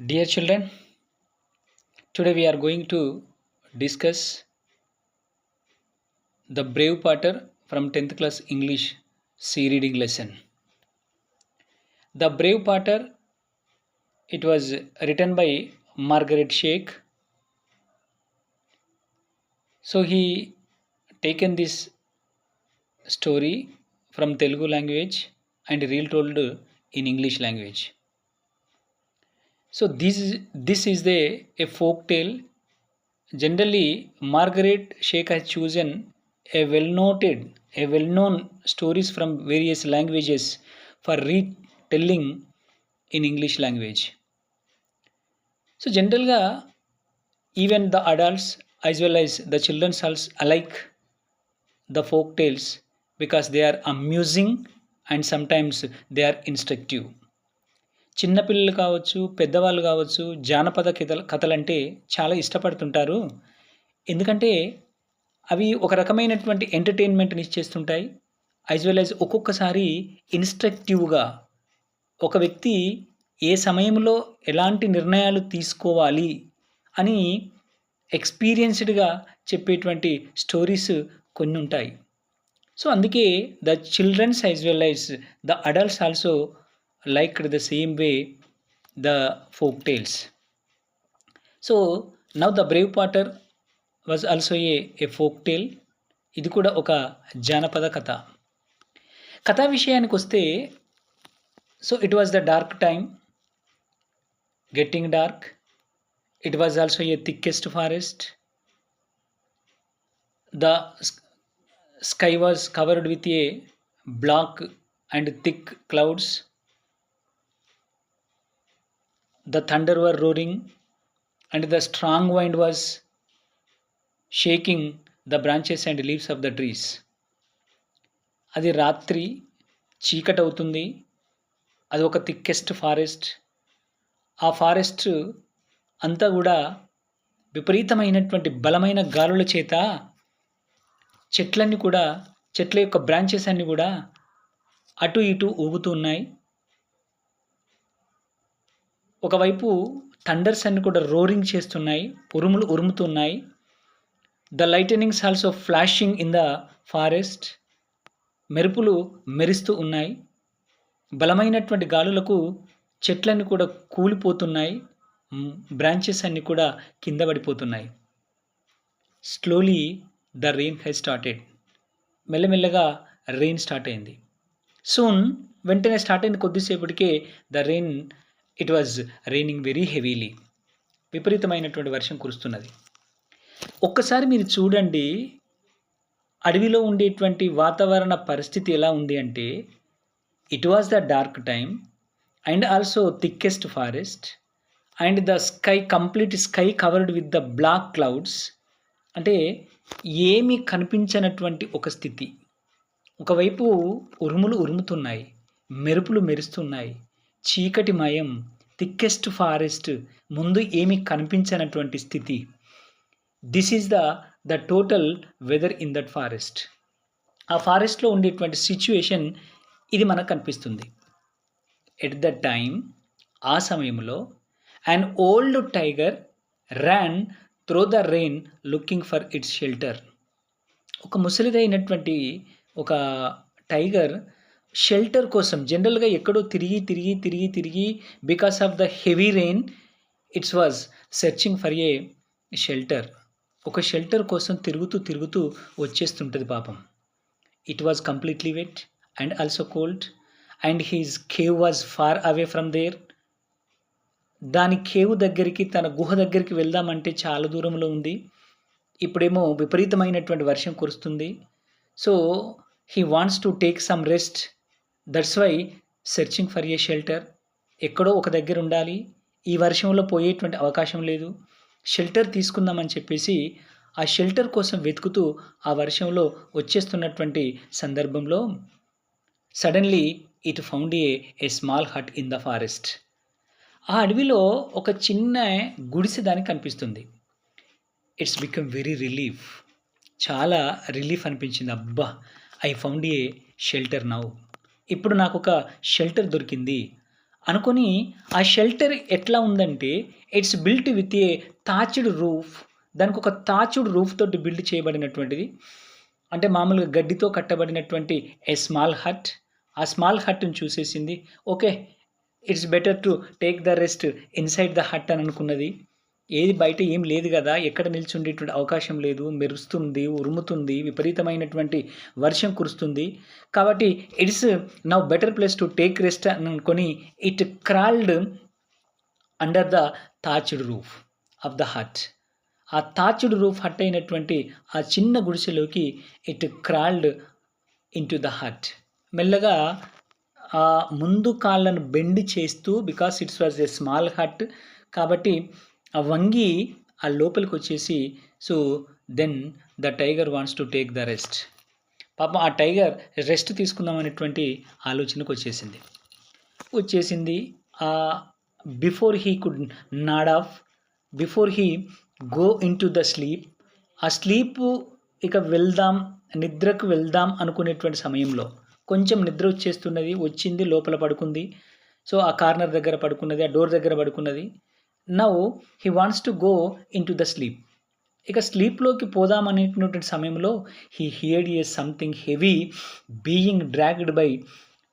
Dear children, today we are going to discuss the Brave Potter from 10th class English C reading lesson. The Brave Potter, it was written by Margaret Sheikh. So he taken this story from Telugu language and retold in English language. So this is a folk tale. Generally, Margaret Sheikh has chosen a well-known stories from various languages for retelling in English language. So generally, even the adults as well as the children also alike the folk tales because they are amusing and sometimes they are instructive. చిన్నపిల్లలు కావచ్చు, పెద్దవాళ్ళు కావచ్చు, జానపద కథలంటే చాలా ఇష్టపడుతుంటారు. ఎందుకంటే అవి ఒక రకమైనటువంటి ఎంటర్‌టైన్‌మెంట్‌ని ఇచ్చేస్తుంటాయి. యాస్ వెల్ యాస్ ఒక్కొక్కసారి ఇన్‌స్ట్రక్టివ్‌గా ఒక వ్యక్తి ఏ సమయంలో ఎలాంటి నిర్ణయాలు తీసుకోవాలి అని ఎక్స్‌పీరియన్స్‌డ్‌గా చెప్పేటువంటి స్టోరీస్ కొన్నుంటాయి. సో, అందుకే the childrens as well as the adults also liked the same way the folk tales. So now the Brave Potter was also a folk tale. ఇది కూడా ఒక జానపద కథ. కథా విషయానికి వస్తే so it was the dark time, getting dark. It was also a thickest forest. The sky was covered with a black and thick clouds. The thunder were roaring and the strong wind was shaking the branches and leaves of the trees. అది రాత్రి చీకటి అవుతుంది. అది ఒక thickest forest. ఆ forest అంతా కూడా విపరీతమైనటువంటి బలమైన గాలుల చేత చెట్లన్నీ కూడా చెట్ల యొక్క బ్రాంచెస్ అన్నీ కూడా అటు ఇటు ఊగుతూ ఉన్నాయి. ఒకవైపు థండర్స్ అన్ని కూడా రోరింగ్ చేస్తున్నాయి, ఉరుములు ఉరుముతున్నాయి. The lightnings also flashing in the forest. మెరుపులు మెరుస్తూ ఉన్నాయి. బలమైనటువంటి గాలులకు చెట్లన్నీ కూడా కూలిపోతున్నాయి. బ్రాంచెస్ అన్ని కూడా కింద పడిపోతున్నాయి. Slowly the rain has started. మెల్లమెల్లగా రెయిన్ స్టార్ట్ అయింది. సూన్ వెంటనే స్టార్ట్ అయిన కొద్దిసేపటికే the rain it was raining very heavily. విపరీతమైనటువంటి వర్షం కురుస్తున్నది. ఒక్కసారి మీరు చూడండి, అడవిలో ఉండేటువంటి వాతావరణ పరిస్థితి ఎలా ఉంది అంటే it was the dark time and also thickest forest and the sky complete sky covered with the black clouds. అంటే ఏమీ కనిపించనటువంటి ఒక స్థితి. ఒకవైపు ఉరుములు ఉరుముతున్నాయి, మెరుపులు మెరుస్తున్నాయి, చీకటి మయం, థిక్కెస్ట్ ఫారెస్ట్, ముందు ఏమీ కనిపించనటువంటి స్థితి. This is the total weather in that forest. ఆ ఫారెస్ట్లో ఉండేటువంటి సిచ్యువేషన్ ఇది మనకు కనిపిస్తుంది. ఎట్ ద టైమ్, ఆ సమయంలో an old tiger ran through the rain looking for its shelter. ఒక ముసలిదైనటువంటి ఒక టైగర్ షెల్టర్ కోసం జనరల్గా ఎక్కడో తిరిగి because of the heavy rain its was searching for a shelter. ఒక షెల్టర్ కోసం తిరుగుతూ వచ్చేస్తుంటుంది పాపం. It was completely wet and also cold and his cave was far away from there. దాని కేవ్ దగ్గరికి, తన గుహ దగ్గరికి వెళ్దామంటే చాలా దూరంలో ఉంది. ఇప్పుడేమో విపరీతమైనటువంటి వర్షం కురుస్తుంది. So he wants to take some rest. That's why searching for a shelter. ఎక్కడో ఒక దగ్గర ఉండాలి, ఈ వర్షంలో పోయేటువంటి అవకాశం లేదు, షెల్టర్ తీసుకుందామని చెప్పేసి ఆ షెల్టర్ కోసం వెతుకుతూ ఆ వర్షంలో వచ్చేస్తున్నటువంటి సందర్భంలో suddenly it found a small hut in the forest. ఆ అడవిలో ఒక చిన్న గుడిసె దానికి కనిపిస్తుంది. Its become very relief. చాలా రిలీఫ్ అనిపించింది. అబ్బా, I found a shelter now. ఇప్పుడు నాకు ఒక షెల్టర్ దొరికింది. అనుకొని ఆ షెల్టర్ ఎట్లా ఉందంటే it's built with a thatched roof. దానికి ఒక థాచ్డ్ రూఫ్ తోటి బిల్డ్ చేయబడినటువంటిది. అంటే మామూలుగా గడ్డితో కట్టబడినటువంటి ఏ స్మాల్ హట్. ఆ స్మాల్ హట్‌ని చూసేసింది. Okay. It's better to take the rest inside the hut అని అనుకున్నది. ఏది బయట ఏం లేదు గదా! ఎక్కడ నిల్చుండేటువంటి అవకాశం లేదు. మెరుస్తుంది, ఉరుముతుంది, విపరీతమైనటువంటి వర్షం కురుస్తుంది. కాబట్టి it's now better place to take rest అని అనుకోని it crawled under the thatched roof of the hut. ఆ థాచ్డ్ రూఫ్ హట్ అయినటువంటి ఆ చిన్న గుడిసెలోకి it crawled into the hut. మెల్లగా ముందు కాళ్ళను బెండ్ చేస్తూ, because it's was a small hut కాబట్టి ఆ వంగి ఆ లోపలికొచ్చేసి so then the tiger wants to take the rest. పాపం ఆ టైగర్ రెస్ట్ తీసుకుందాం అనేటువంటి ఆలోచనకొచ్చేసింది. వచ్చేసింది. Before he could nod off, before he go into the sleep, ఆ స్లీపు ఇక వెళ్దాం, నిద్రకు వెళ్దాం అనుకునేటువంటి సమయంలో కొంచెం నిద్ర వచ్చేస్తున్నది. వచ్చింది, లోపల పడుకుంది. సో ఆ కార్నర్ దగ్గర పడుకున్నది, ఆ డోర్ దగ్గర పడుకున్నది. Now he wants to go into the sleep. ఇక స్లీప్‌లోకి పోదాం అనేటువంటి సమయంలో he heard a something heavy being dragged by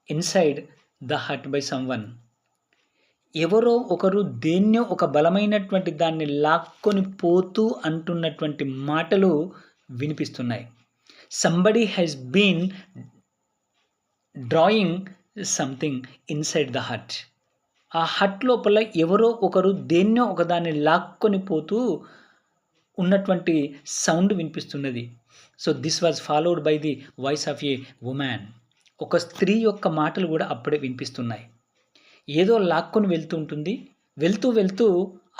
inside the hut by someone. ఎవరో ఒకరు దేన్నో ఒక బలమైనటువంటి దాన్ని లాక్కొని పోతూ అంటున్నటువంటి మాటలు వినిపిస్తున్నాయి. Somebody has been drawing something inside the hut. ఆ హట్ లోపల ఎవరో ఒకరు దేన్నో ఒకదాన్ని లాక్కొని పోతూ ఉన్నటువంటి సౌండ్ వినిపిస్తున్నది. So this was followed by the voice of a woman. ఒక స్త్రీ యొక్క మాటలు కూడా అప్పుడే వినిపిస్తున్నాయి. ఏదో లాక్కొని వెళ్తూ ఉంటుంది. వెళ్తూ వెళ్తూ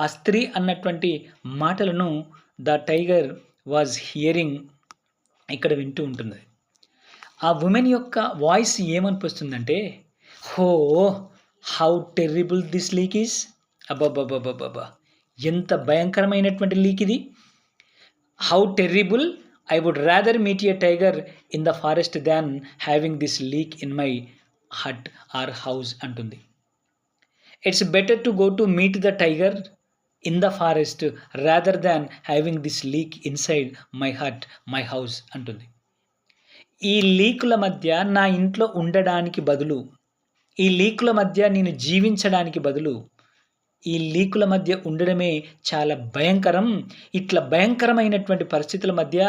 ఆ స్త్రీ అన్నటువంటి మాటలను ద టైగర్ వాజ్ హియరింగ్, ఇక్కడ వింటూ ఉంటుంది. ఆ వుమెన్ యొక్క వాయిస్ ఏమనిపిస్తుందంటే, oh how terrible this leak is. అబ్బబ్బబ్బబ్బబ్బా! ఎంత భయంకరమైనటువంటి లీక్ ఇది. How terrible, I would rather meet a tiger in the forest than having this leak in my hut or house అంటుంది. It's better to go to meet the tiger in the forest rather than having this leak inside my hut my house అంటుంది. ఈ లీకుల మధ్య నా ఇంట్లో ఉండడానికి బదులు, ఈ లీకుల మధ్య నేను జీవించడానికి బదులు, ఈ లీకుల మధ్య ఉండడమే చాలా భయంకరం. ఇట్లా భయంకరమైనటువంటి పరిస్థితుల మధ్య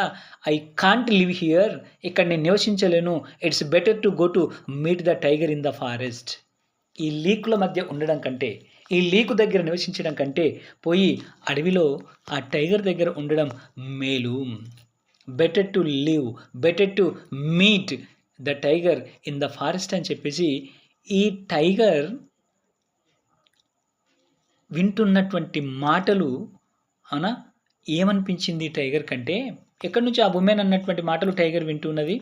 ఐ కాంట్ లివ్ హియర్, ఇక్కడ నేను నివసించలేను. It's better to go to meet the tiger in the forest. ఈ లీకుల మధ్య ఉండడం కంటే, ఈ లీకు దగ్గర నివసించడం కంటే పోయి అడవిలో ఆ టైగర్ దగ్గర ఉండడం మేలు. Better to live, better to meet the tiger in the forest అని చెప్పేసి ఈ టైగర్ వింటున్నటువంటి మాటలు అవునా ఏమనిపించింది టైగర్ కంటే, ఎక్కడి నుంచి ఆ వుమెన్ అన్నటువంటి మాటలు టైగర్ వింటున్నది.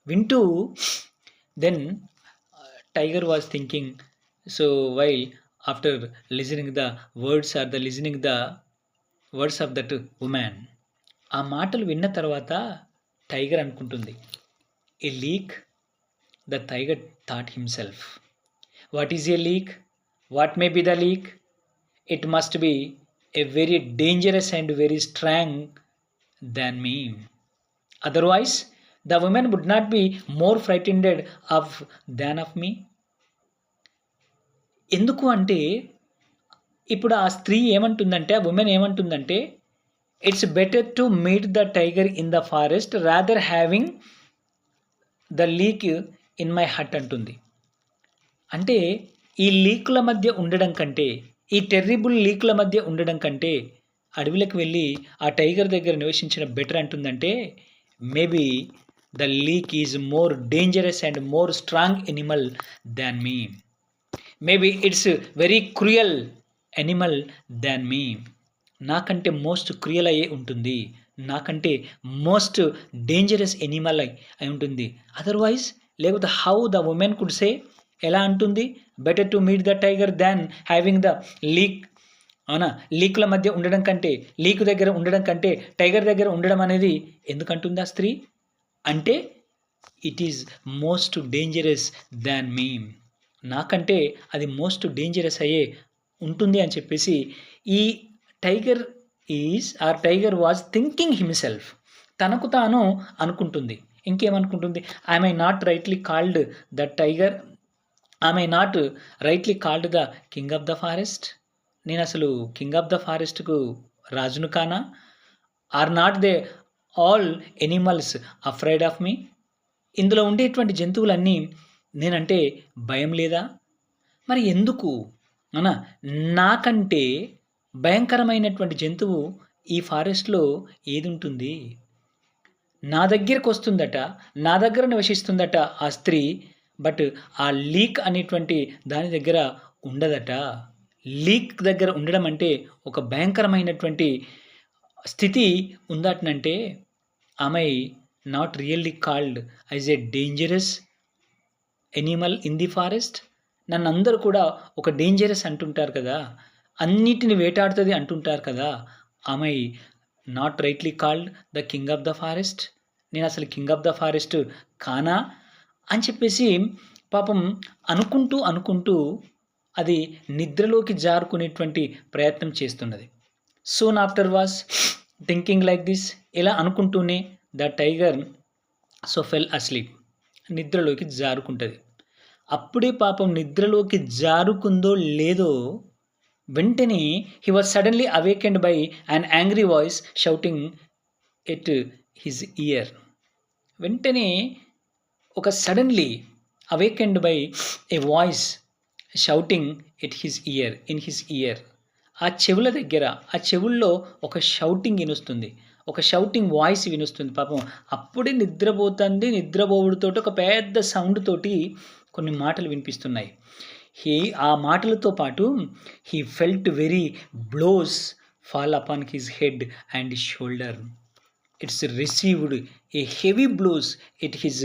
వింటూ then tiger was thinking, so while after listening the words or the listening the words of that women, ఆ మాటలు విన్న తర్వాత టైగర్ అనుకుంటుంది, a leak. The tiger thought himself, what is a leak, what may be the leak, it must be a very dangerous and very strong than me, otherwise the women would not be more frightened of than of me. ఎందుకు అంటే ఇప్పుడు ఆ స్త్రీ ఏమంటుందంటే, ఆ woman ఏమంటుందంటే, it's better to meet the tiger in the forest rather having the leak in my hut అంటుంది. అంటే ఈ లీకుల మధ్య ఉండడం కంటే, ఈ టెర్రిబుల్ లీకుల మధ్య ఉండడం కంటే అడవిలోకి వెళ్ళి ఆ టైగర్ దగ్గర నివసించడం బెటర్ అంటుందంటే, maybe the leak is more dangerous and more strong animal than me. Maybe it's very cruel animal than me. నాకంటే మోస్ట్ క్రూయల్ అయ్యే ఉంటుంది, నాకంటే మోస్ట్ డేంజరస్ ఎనిమల్ అయి ఉంటుంది. అదర్వైజ్ లేకపోతే how the women could say, ఎలా అంటుంది, better to meet the tiger than having the leak. అవునా, లీకుల మధ్య ఉండడం కంటే, లీకు దగ్గర ఉండడం కంటే టైగర్ దగ్గర ఉండడం అనేది ఎందుకంటుంది ఆ స్త్రీ అంటే, it is most dangerous than me. నాకంటే అది మోస్ట్ డేంజరస్ అయ్యే ఉంటుంది అని చెప్పేసి ఈ tiger tiger was thinking himself. తనకు తాను అనుకుంటుంది. ఇంకేమనుకుంటుంది? I my not rightly called the tiger. I my not rightly called the king of the forest. నేనసలు కింగ్ ఆఫ్ ద ఫారెస్ట్‌కు రాజును కానా? Are not they all animals afraid of me? ఇందులో ఉండేటువంటి జంతువులన్నీ నేనంటే భయం లేదా? మరి ఎందుకు? అవునా? నాకంటే భయంకరమైనటువంటి జంతువు ఈ ఫారెస్ట్‌లో ఏదుంటుంది? నా దగ్గరకొస్తుందట, నా దగ్గర నివసిస్తుందట ఆ స్త్రీ. బట్ ఆ లీక్ అనేటువంటి దాని దగ్గర ఉండదట. లీక్ దగ్గర ఉండడం అంటే ఒక భయంకరమైనటువంటి స్థితి ఉందటనంటే, am I not really called as a dangerous animal in the forest? నన్నందరూ కూడా ఒక డేంజరస్ అంటుంటారు కదా! అన్నిటిని వేటాడుతది అంటుంటారు కదా! Am I not rightly called the king of the forest? నేనసలు కింగ్ ఆఫ్ ద ఫారెస్ట్ కానా? అని చెప్పేసి పాపం అనుకుంటూ అది నిద్రలోకి జారుకునేటువంటి ప్రయత్నం చేస్తున్నది. Soon after was thinking like this. ఇలా అనుకుంటూనే ద టైగర్ ఫెల్ అస్లీప్. నిద్రలోకి జారుకుంటది. అప్పుడే పాపం నిద్రలోకి జారుకుందో లేదో వెంటనే he was suddenly awakened by an angry voice shouting at his ear. వెంటనే ఒక suddenly awakened by a voice shouting in his ear. ఆ చెవుల్లో ఒక షౌటింగ్ ఇనొస్తుంది. ఒక షౌటింగ్ వాయిస్ వినొస్తుంది. పాపం అప్పుడే నిద్రపోతంది. నిద్రపోవుడుతోటి ఒక పెద్ద సౌండ్ తోటి కొన్ని మాటలు వినిపిస్తున్నాయి. ఆ మాటలతో పాటు he felt very blows fall upon his head and shoulder. It's received a heavy blows at his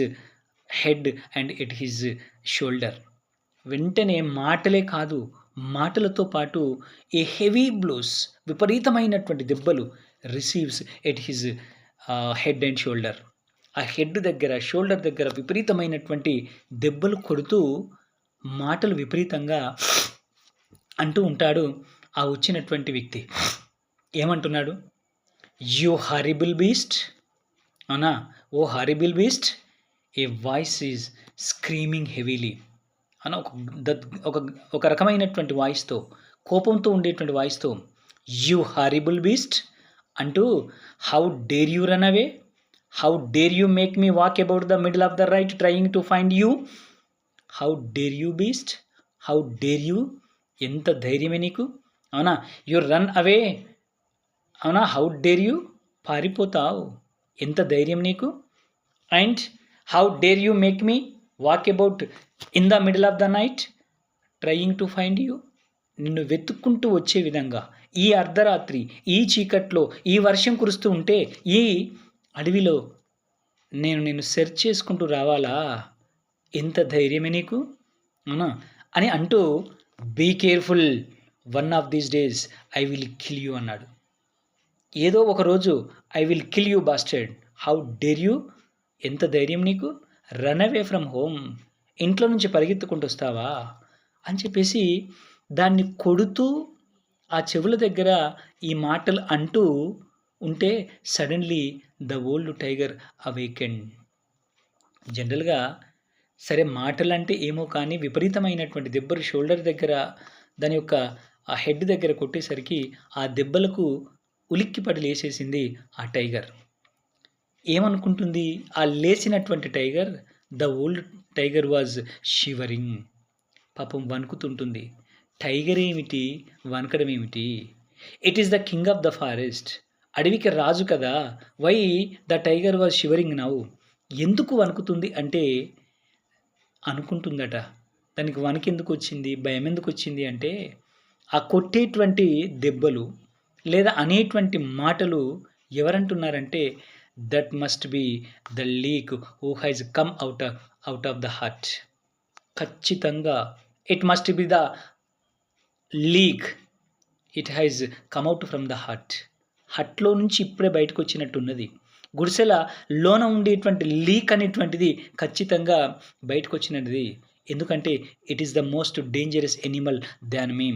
head and at his shoulder. వెంటనే మాటలే కాదు, మాటలతో పాటు ఏ హెవీ బ్లోస్, విపరీతమైనటువంటి దెబ్బలు receives at his head and shoulder. ఆ హెడ్ దగ్గర, shoulder దగ్గర విపరీతమైనటువంటి దెబ్బలు కొడుతూ మాటలు విపరీతంగా అంటూ ఉంటాడు ఆ వచ్చినటువంటి వ్యక్తి. ఏమంటున్నాడు? You horrible beast. అవునా? Oh horrible beast, a voice is screaming heavily అని ఒక రకమైనటువంటి వాయిస్‌తో, కోపంతో ఉండేటువంటి వాయిస్‌తో యూ హారిబుల్ బీస్ట్ అంటూ, how dare you run away? How dare you make me walk about the middle of the right trying to find you? How dare you beast? How dare you? ఎంత ధైర్యమే నీకు? అవునా? You run away. అవునా? How dare you? పారిపోతావు. ఎంత ధైర్యం నీకు? And how dare you make me walk about in the middle of the night trying to find you? నిన్ను వెతుక్కుంటూ వచ్చే విధంగా ఈ అర్ధరాత్రి, ఈ చీకట్లో, ఈ వర్షం కురుస్తూ ఉంటే, ఈ అడవిలో నేను నిన్ను సెర్చ్ చేసుకుంటూ రావాలా? ఎంత ధైర్యమే నీకు? అవునా? అని అంటూ be careful, one of these days I will kill you అన్నాడు. ఏదో ఒకరోజు I will kill you bastard. How dare you? ఎంత ధైర్యం నీకు? Run away from home. ఇంట్లో నుంచి పరిగెత్తుకుంటూ వస్తావా? అని చెప్పేసి దాన్ని కొడుతూ ఆ చెవుల దగ్గర ఈ మాటలు అంటూ ఉంటే suddenly the old tiger awakened. జనరల్‌గా సరే మాటలంటే ఏమో కానీ విపరీతమైనటువంటి దెబ్బలు షోల్డర్ దగ్గర, దాని యొక్క ఆ హెడ్ దగ్గర కొట్టేసరికి ఆ దెబ్బలకు ఉలిక్కిపడి లేచేసింది ఆ టైగర్. ఏమనుకుంటుంది ఆ లేచినటువంటి tiger? The old tiger was shivering. పాపం వణుకుతుంటుంది. టైగర్ ఏమిటి? వణకడం ఏమిటి? It is the king of the forest. అడవికి రాజు కదా! Why the tiger was shivering now? ఎందుకు వణుకుతుంది అంటే అనుకుంటుందట. దానికి వణుకెందుకొచ్చింది? భయమెందుకొచ్చింది అంటే ఆ కొట్టేటువంటి దెబ్బలు లేదా అనేటువంటి మాటలు ఎవరంటున్నారంటే that must be the leak who has come out of the heart. ఖచ్చితంగా it must be the leak. It has come out from the heart. హార్ట్‌లో నుంచి ఇప్పుడే బయటకొచ్చినట్టున్నది. గుడిసెల లోన ఉండేటువంటి లీక్ అనేటువంటిది ఖచ్చితంగా బయటకొచ్చినది. ఎందుకంటే it is the most dangerous animal than me.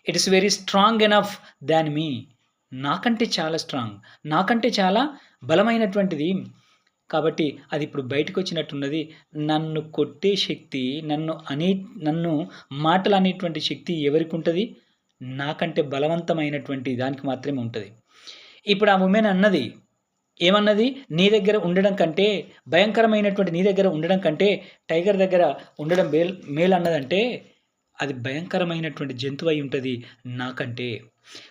It is very strong enough than me. నాకంటే చాలా స్ట్రాంగ్, నాకంటే చాలా బలమైనటువంటిది. కాబట్టి అది ఇప్పుడు బయటకు వచ్చినట్టున్నది. నన్ను కొట్టే శక్తి, నన్ను మాటలు అనేటువంటి శక్తి ఎవరికి ఉంటుంది? నాకంటే బలవంతమైనటువంటి దానికి మాత్రమే ఉంటుంది. ఇప్పుడు ఆ ఉమెన్ అన్నది ఏమన్నది? నీ దగ్గర ఉండడం కంటే, భయంకరమైనటువంటి నీ దగ్గర ఉండడం కంటే టైగర్ దగ్గర ఉండడం మేలు అన్నదంటే అది భయంకరమైనటువంటి జంతువు అయి ఉంటుంది నాకంటే.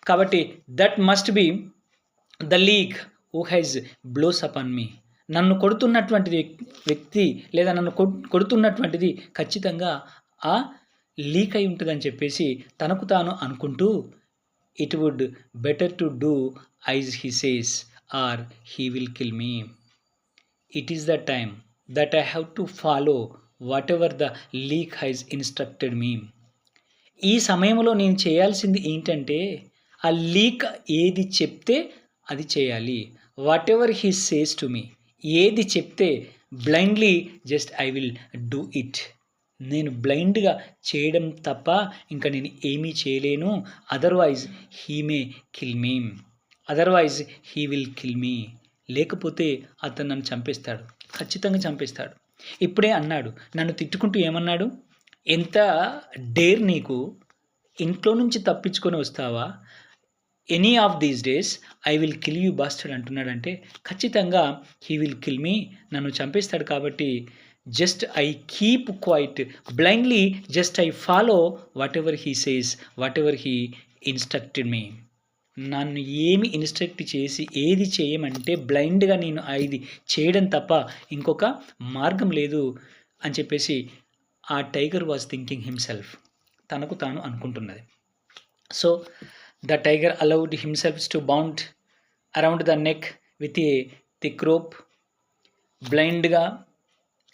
కాబట్టి that must be the leak who has blows upon me. నన్ను కొడుతున్నటువంటిది వ్యక్తి లేదా నన్ను కొడుతున్నటువంటిది ఖచ్చితంగా ఆ లీక్ అయి ఉంటుందని చెప్పేసి తనకు తాను అనుకుంటూ, it would better to do as he says or he will kill me. It is the time that I have to follow whatever the leak has instructed me. ఈ సమయంలో నేను చేయాల్సింది ఏంటంటే ఆ లీక్ ఏది చెప్తే అది చేయాలి. Whatever he says to me, ఏది చెప్తే blindly just I will do it. నేను బ్లైండ్గా చేయడం తప్ప ఇంకా నేను ఏమీ చేయలేను. Otherwise he may kill me, otherwise he will kill me. లేకపోతే అతను నన్ను చంపేస్తాడు, ఖచ్చితంగా చంపేస్తాడు. ఇప్పుడే అన్నాడు, నన్ను తిట్టుకుంటూ ఏమన్నాడు? ఎంత డేర్ నీకు, ఇంట్లో నుంచి తప్పించుకొని వస్తావా? Any of these days I will kill you bastard అంటున్నాడంటే ఖచ్చితంగా హీ విల్ కిల్ మీ, నన్ను చంపేస్తాడు. కాబట్టి just I keep quiet blindly, just I follow whatever he says, whatever he instructed me. నన్ను ఏమి ఇన్స్ట్రక్ట్ చేసి ఏది చేయమంటే బ్లైండ్గా నేను ఇది చేయడం తప్ప ఇంకొక మార్గం లేదు అని చెప్పేసి ఆ టైగర్ వాజ్ థింకింగ్ హిమ్సెల్ఫ్, తనకు తాను అనుకుంటున్నది. So the tiger allowed himself to bound around the neck with a thick rope. బ్లైండ్గా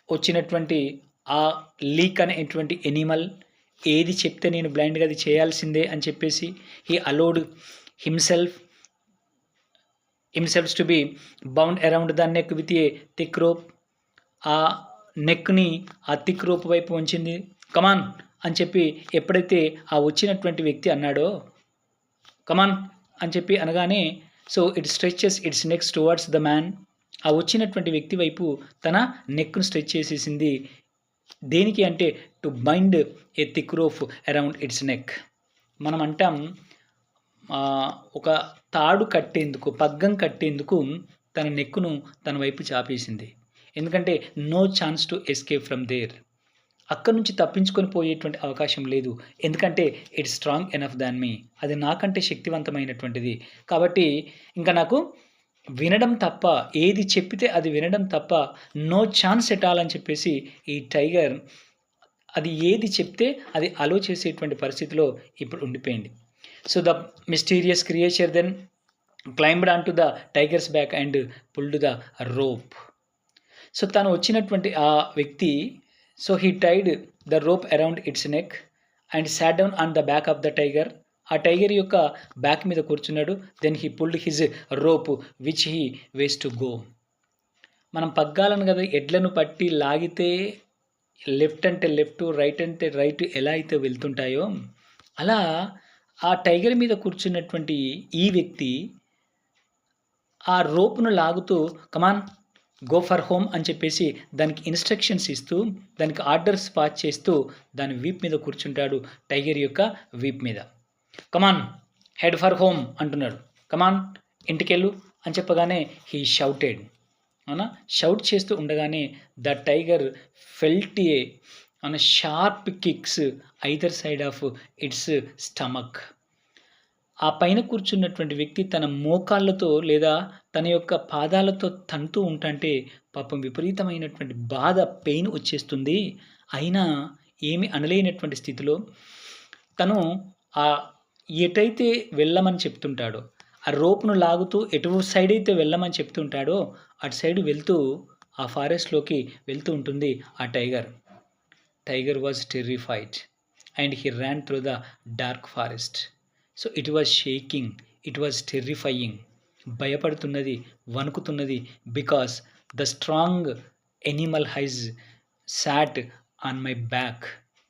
వచ్చినటువంటి ఆ లీక్ అనేటువంటి ఎనిమల్ ఏది చెప్తే నేను బ్లైండ్గా అది చేయాల్సిందే అని చెప్పేసి he allowed himself to be bound around the neck with a thick rope. ఆ నెక్ని ఆ థిక్ రోప్ వైపు ఉంచింది. కమాన్ అని చెప్పి ఎప్పుడైతే ఆ వచ్చినటువంటి వ్యక్తి అన్నాడో, కమాన్ అని చెప్పి అనగానే, so it stretches its necks towards the man. ఆ వచ్చినటువంటి వ్యక్తి వైపు తన నెక్ను స్ట్రెచ్ చేసేసింది. దేనికి అంటే to bind A thick rope around its neck. మనం అంటాం ఒక తాడు కట్టేందుకు, పగ్గం కట్టేందుకు తన నెక్కును తన వైపు చాపేసింది. ఎందుకంటే no chance to escape from there. అక్కడి నుంచి తప్పించుకొని పోయేటువంటి అవకాశం లేదు. ఎందుకంటే it's strong enough than me. అది నాకంటే శక్తివంతమైనటువంటిది. కాబట్టి ఇంకా నాకు వినడం తప్ప, ఏది చెప్పితే అది వినడం తప్ప నో ఛాన్స్ ఎట్ ఆల్ అని చెప్పేసి ఈ టైగర్ అది ఏది చెప్తే అది అలో చేసేటువంటి పరిస్థితిలో ఇప్పుడు ఉండిపోయింది. So the mysterious creature then climbed on to the tiger's back and pulled the rope. So తను వచ్చినటువంటి ఆ వ్యక్తి, so he tied the rope around its neck and sat down on the back of the tiger. ఆ tiger యొక్క back మీద కూర్చున్నాడు. Then he pulled his rope which he ways to go. మనం పగ్గాలను కదా ఎడ్లను పట్టి లాగితే లెఫ్ట్ అంటే లెఫ్ట్, రైట్ అంటే రైట్ ఎలా అయితే వెళ్తుంటాయో అలా ఆ టైగర్ మీద కూర్చున్నటువంటి ఈ వ్యక్తి ఆ రోప్ను లాగుతూ కమాన్ గో ఫర్ హోమ్ అని చెప్పేసి దానికి ఇన్స్ట్రక్షన్స్ ఇస్తూ, దానికి ఆర్డర్స్ పాస్ చేస్తూ దాని వీప్ మీద కూర్చుంటాడు, టైగర్ యొక్క వీప్ మీద. కమాన్ హెడ్ ఫర్ హోమ్ అంటున్నాడు. కమాన్ ఇంటికెళ్ళు అని చెప్పగానే హీ షౌటెడ్. అవునా, షౌట్ చేస్తూ ఉండగానే the tiger felt A sharp kicks either side of it's stomach. ఆ పైన కూర్చున్నటువంటి వ్యక్తి తన మోకాళ్ళతో లేదా తన యొక్క పాదాలతో తంతూ ఉంటంటే పాపం విపరీతమైనటువంటి బాధ, పెయిన్ వచ్చేస్తుంది. అయినా ఏమి అనలేనటువంటి స్థితిలో తను ఆ ఎటైతే వెళ్ళమని చెప్తుంటాడో, ఆ రోప్ను లాగుతూ ఎటు సైడ్ అయితే వెళ్ళమని చెప్తుంటాడో అటు సైడ్ వెళ్తూ ఆ ఫారెస్ట్లోకి వెళ్తూ ఉంటుంది ఆ tiger. Tiger was terrified and he ran through the dark forest. So it was shaking, it was terrifying. భయపడుతున్నది, వణుకుతున్నది. Because the strong animal has sat on my back.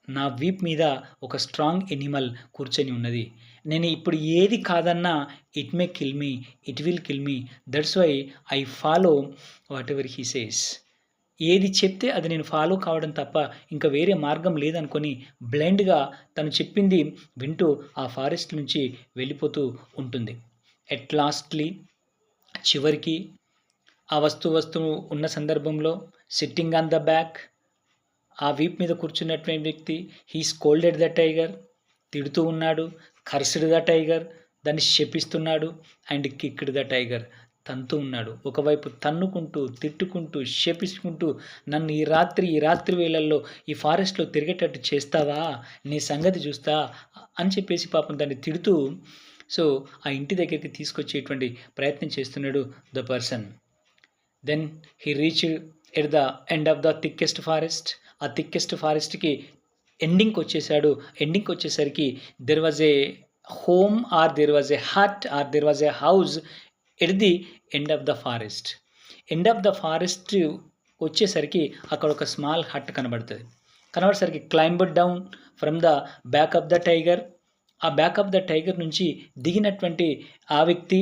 నా వీప్ మీద ఒక స్ట్రాంగ్ ఎనిమల్ కూర్చొని ఉన్నది. నేను ఇప్పుడు ఏది కాదన్నా it may kill me, it will kill me. That's why I follow whatever he says. ఏది చెప్తే అది నేను ఫాలో కావడం తప్ప ఇంకా వేరే మార్గం లేదనుకొని బ్లైండ్‌గా తను చెప్పింది వింటూ ఆ ఫారెస్ట్ నుంచి వెళ్ళిపోతూ ఉంటుంది. ఎట్ లాస్ట్‌లీ చివరికి ఆ వస్తువు ఉన్న సందర్భంలో సిట్టింగ్ ఆన్ ద బ్యాక్, ఆ వీప్ మీద కూర్చున్నటువంటి వ్యక్తి హీ స్కోల్డెడ్ ద టైగర్, తిడుతూ ఉన్నాడు. కర్స్డ్ ద టైగర్, దాన్ని శపిస్తున్నాడు. అండ్ కిక్డ్ ద టైగర్, తంతూ ఉన్నాడు. ఒకవైపు తన్నుకుంటూ, తిట్టుకుంటూ, శపించుకుంటూ నన్ను ఈ రాత్రి వేళల్లో ఈ ఫారెస్ట్‌లో తిరిగేటట్టు చేస్తావా? నీ సంగతి చూస్తా అని చెప్పేసి పాపం దాన్ని తిడుతూ సో ఆ ఇంటి దగ్గరికి తీసుకొచ్చేటువంటి ప్రయత్నం చేస్తున్నాడు the person. Then he reached at the end of the thickest forest. ఆ థిక్కెస్ట్ ఫారెస్ట్‌కి ఎండింగ్‌కి వచ్చేసాడు. ఎండింగ్‌కి వచ్చేసరికి there was a home or there was a hut or there was a house at the end of the forest. End of the forest వచ్చేసరికి అక్కడ ఒక small hut కనబడుతుంది. కనబడేసరికి climbed down from the back of the tiger. ఆ back of the tiger నుంచి దిగినటువంటి ఆ వ్యక్తి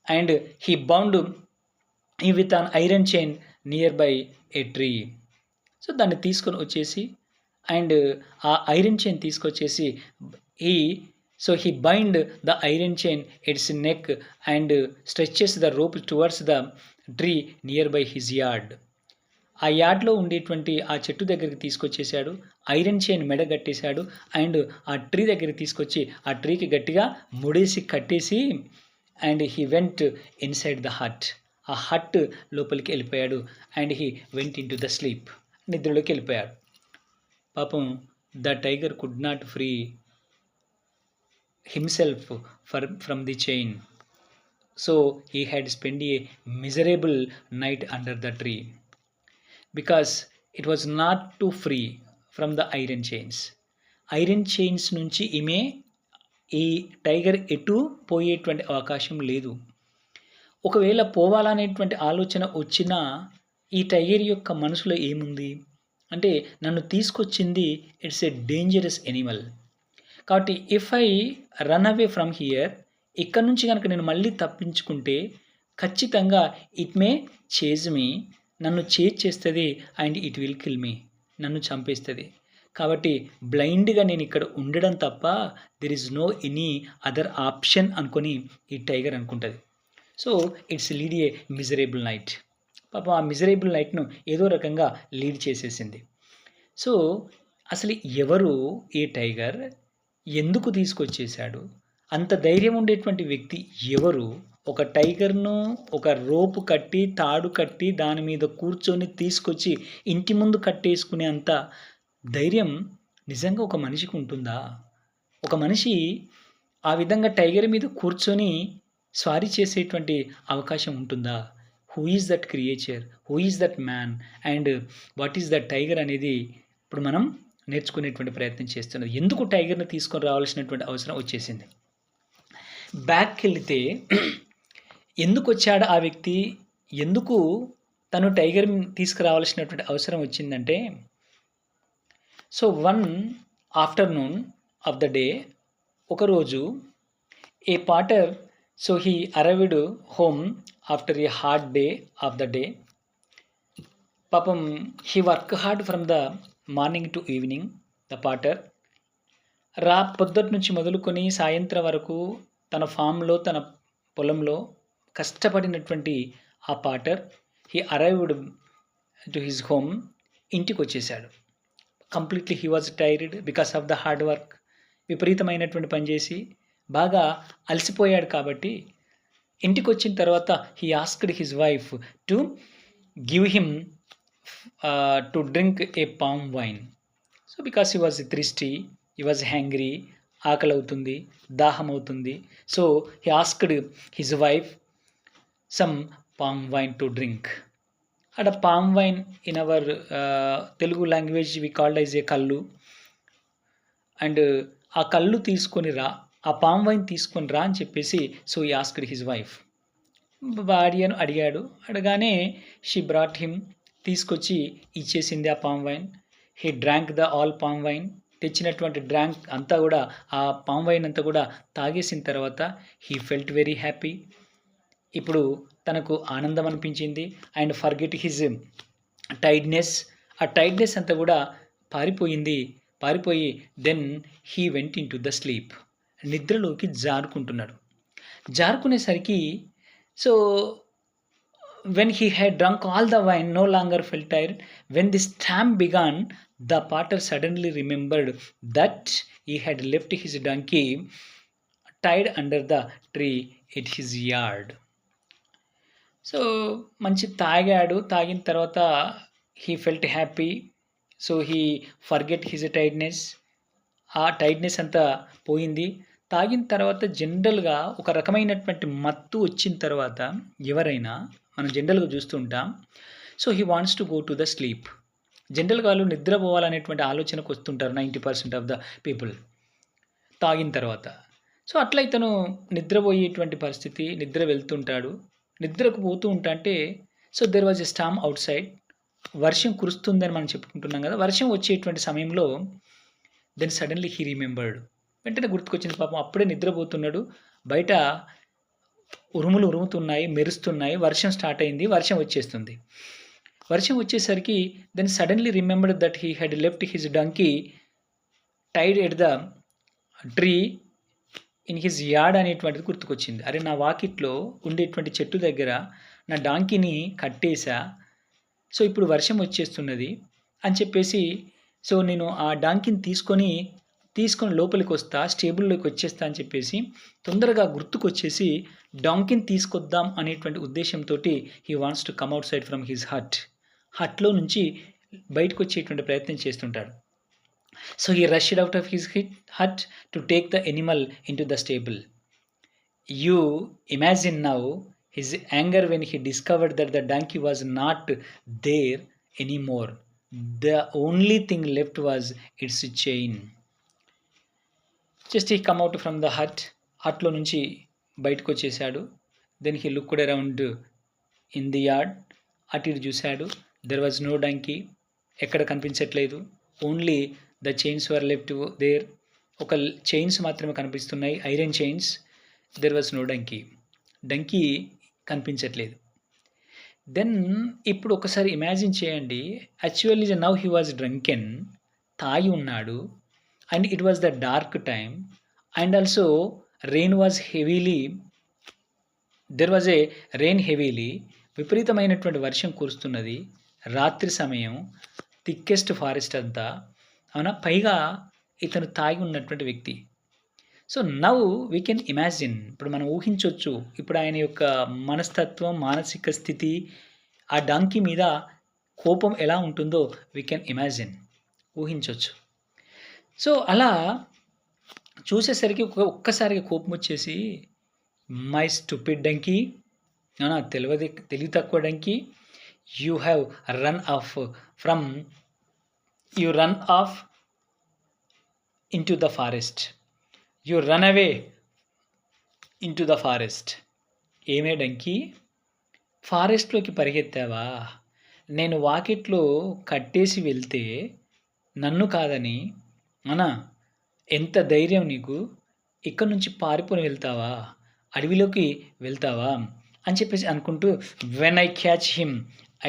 and he bound with an iron chain near by A tree. So దాన్ని తీసుకొని వచ్చేసి అండ్ ఆ ఐరన్ చైన్ తీసుకొచ్చేసి he bind the iron chain it's neck and stretches the rope towards the tree near by his yard. ఆ యార్డ్లో ఉండేటువంటి ఆ చెట్టు దగ్గరికి తీసుకొచ్చేసాడు. ఐరన్ చైన్ మెడ కట్టేశాడు అండ్ ఆ ట్రీ దగ్గరికి తీసుకొచ్చి ఆ ట్రీకి గట్టిగా ముడేసి కట్టేసి and he went inside the hut. ఆ హట్ లోపలికి వెళ్ళిపోయాడు and he went in to the sleep. నిద్రలోకి వెళ్ళిపోయాడు. పాపం the tiger could not free himself from the chain. So he had spend a miserable night under the tree because it was not to free from the iron chains. Iron chains నుంచి ఈ tiger ఎటు పోయేటువంటి అవకాశం లేదు. ఒకవేళ పోవాలనేటువంటి ఆలోచన వచ్చినా ఈ టైగర్ యొక్క మనసులో ఏముంది అంటే నన్ను తీసుకొచ్చింది ఇట్స్ ఏ డేంజరస్ ఎనిమల్. కాబట్టి if I run away from here, ఇక్కడ నుంచి కనుక నేను మళ్ళీ తప్పించుకుంటే ఖచ్చితంగా ఇట్ మే చేజ్ మీ, నన్ను చేజ్ చేస్తుంది and it will kill me, నన్ను చంపేస్తుంది. కాబట్టి బ్లైండ్గా నేను ఇక్కడ ఉండడం తప్ప there is no any other option అనుకొని ఈ టైగర్ అనుకుంటుంది. So it's lead a miserable night. పాపం ఆ మిజరబుల్ నైట్ను ఏదో రకంగా లీడ్ చేసేసింది. సో అసలు ఎవరు ఈ టైగర్, ఎందుకు తీసుకొచ్చేసాడు, అంత ధైర్యం ఉండేటువంటి వ్యక్తి ఎవరు? ఒక టైగర్ను ఒక రోపు కట్టి తాడు కట్టి దాని మీద కూర్చొని తీసుకొచ్చి ఇంటి ముందు కట్టేసుకునే అంత ధైర్యం నిజంగా ఒక మనిషికి ఉంటుందా? ఒక మనిషి ఆ విధంగా టైగర్ మీద కూర్చొని స్వారీ చేసేటువంటి అవకాశం ఉంటుందా? Who is that creature, who is that man and what is that tiger అనేది ఇప్పుడు మనం నేర్చుకునేటువంటి ప్రయత్నం చేస్తున్నది. ఎందుకు టైగర్ని తీసుకొని రావాల్సినటువంటి అవసరం వచ్చేసింది? బ్యాక్కి వెళితే ఎందుకు వచ్చాడు ఆ వ్యక్తి, ఎందుకు తను టైగర్ తీసుకురావాల్సినటువంటి అవసరం వచ్చిందంటే so one afternoon of the day, ఒకరోజు a potter so he arrived home after a hard day of the day. పాపం he work hard from the morning to evening. The potter పొద్దుటి నుంచి మొదలుకొని సాయంత్రం వరకు తన ఫామ్లో తన పొలంలో కష్టపడినటువంటి ఆ potter he arrived to his home, ఇంటికి వచ్చేసాడు. Completely he was tired because of the hard work. విపరీతమైనటువంటి పనిచేసి బాగా అలసిపోయాడు. కాబట్టి ఇంటికి వచ్చిన తర్వాత he asked his wife to give him to drink a palm wine. So because he was thirsty, he was hungry, ఆకలి అవుతుంది, దాహం అవుతుంది. So he asked his wife some palm wine to drink. అక్కడ palm wine in our Telugu language we called as a కళ్ళు. And ఆ కళ్ళు తీసుకొని రా, ఆ పామ్ వైన్ తీసుకొని రా అని చెప్పేసి so he asked his wife. భార్యను అడిగాడు. అడగానే షీ బ్రాట్ హిమ్, తీసుకొచ్చి ఇచ్చేసింది ఆ palm wine. He drank the all palm wine. తెచ్చినటువంటి డ్రాంక్ అంతా కూడా, ఆ పామ్ వైన్ అంతా కూడా తాగేసిన తర్వాత హీ ఫెల్ట్ వెరీ హ్యాపీ. ఇప్పుడు తనకు ఆనందం అనిపించింది. And forget his tiredness. ఆ టైడ్నెస్ అంతా కూడా పారిపోయి then he went in to the sleep. నిద్రలోకి జారుకునేసరికి so when he had drunk all the wine, no longer felt tired. When this time began, the potter suddenly remembered that he had left his donkey tied under the tree at his yard. So మంచి తాగాడు. తాగిన తర్వాత he felt happy. So he forget his tiredness. ఆ tiredness అంతా పోయింది. తాగిన తర్వాత జనరల్గా ఒక రకమైనటువంటి మత్తు వచ్చిన తర్వాత ఎవరైనా మనం జనరల్గా చూస్తూ ఉంటాం. So he wants to go to the sleep. జనరల్గా వాళ్ళు నిద్రపోవాలనేటువంటి ఆలోచనకు వస్తుంటారు 90% ఆఫ్ ద పీపుల్ తాగిన తర్వాత. సో అట్లా ఇతను నిద్రపోయేటువంటి పరిస్థితి, నిద్ర వెళ్తుంటాడు. నిద్రకు పోతూ అంటే so there was a Storm out side. వర్షం కురుస్తుందని మనం చెప్పుకుంటున్నాం కదా. వర్షం వచ్చేటువంటి సమయంలో దెన్ సడన్లీ హీ రిమెంబర్డ్. వెంటనే గుర్తుకొచ్చింది. పాపం అప్పుడే నిద్రపోతున్నాడు. బయట ఉరుములు ఉరుముతున్నాయి, మెరుస్తున్నాయి. వర్షం స్టార్ట్ అయింది. వర్షం వచ్చేస్తుంది. వర్షం వచ్చేసరికి then suddenly remembered that he had left his donkey tied at the tree in his yard అనేటువంటిది గుర్తుకొచ్చింది. అరే, నా వాకిట్లో ఉండేటువంటి చెట్టు దగ్గర నా డాంకీని కట్టేశా. సో ఇప్పుడు వర్షం వచ్చేస్తున్నది అని చెప్పేసి, సో నేను ఆ డాంకీని తీసుకొని లోపలికి వస్తా, స్టేబుల్లోకి వచ్చేస్తా అని చెప్పేసి తొందరగా గుర్తుకొచ్చేసి డాంకీని తీసుకొద్దాం అనేటువంటి ఉద్దేశంతో he wants to come outside from his హట్లో నుంచి బయటకు వచ్చేటువంటి ప్రయత్నం చేస్తుంటాడు. So he rushed out of his hut to take the animal in to the stable. You imagine now his anger when he discovered that the donkey was not there anymore. The only thing left was its chain. Just he come out from the హట్లో నుంచి బయటకు వచ్చేసాడు. Then he looked around in the yard. అటు ఇటు చూశాడు. There was no donkey. ఎక్కడ కనిపించట్లేదు. Only the chains were left there. ఒక చైన్స్ మాత్రమే కనిపిస్తున్నాయి, iron chains. There was no donkey కనిపించట్లేదు. దెన్ ఇప్పుడు ఒకసారి ఇమాజిన్ చేయండి. Actually now he was drunken. తాగి ఉన్నాడు. And it was the dark time. And also rain was heavily. There was a rain heavily. విపరీతమైనటువంటి వర్షం కురుస్తున్నది. రాత్రి సమయం, థిక్కెస్ట్ ఫారెస్ట్ అంతా. అవునా, పైగా ఇతను తాగి ఉన్నటువంటి వ్యక్తి. So now we can imagine. ఇప్పుడు మనం ఊహించవచ్చు ఇప్పుడు ఆయన యొక్క మనస్తత్వం, మానసిక స్థితి, ఆ డాంకీ మీద కోపం ఎలా ఉంటుందో వీ కెన్ ఇమాజిన్, ఊహించవచ్చు. సో అలా చూసేసరికి ఒక్కసారిగా కోపం వచ్చేసి, మై స్టూపిడ్ డంకీ, తెలివి తక్కువ donkey, you have run of into the forest. You run away into the forest. ఏమే డంకీ, ఫారెస్ట్లోకి పరిగెత్తావా? నేను వాకిట్లో కట్టేసి వెళ్తే నన్ను కాదని, అనా ఎంత ధైర్యం నీకు? ఇక్కడ నుంచి పారిపోని వెళ్తావా? అడవిలోకి వెళ్తావా అని చెప్పేసి అనుకుంటూ, when I catch him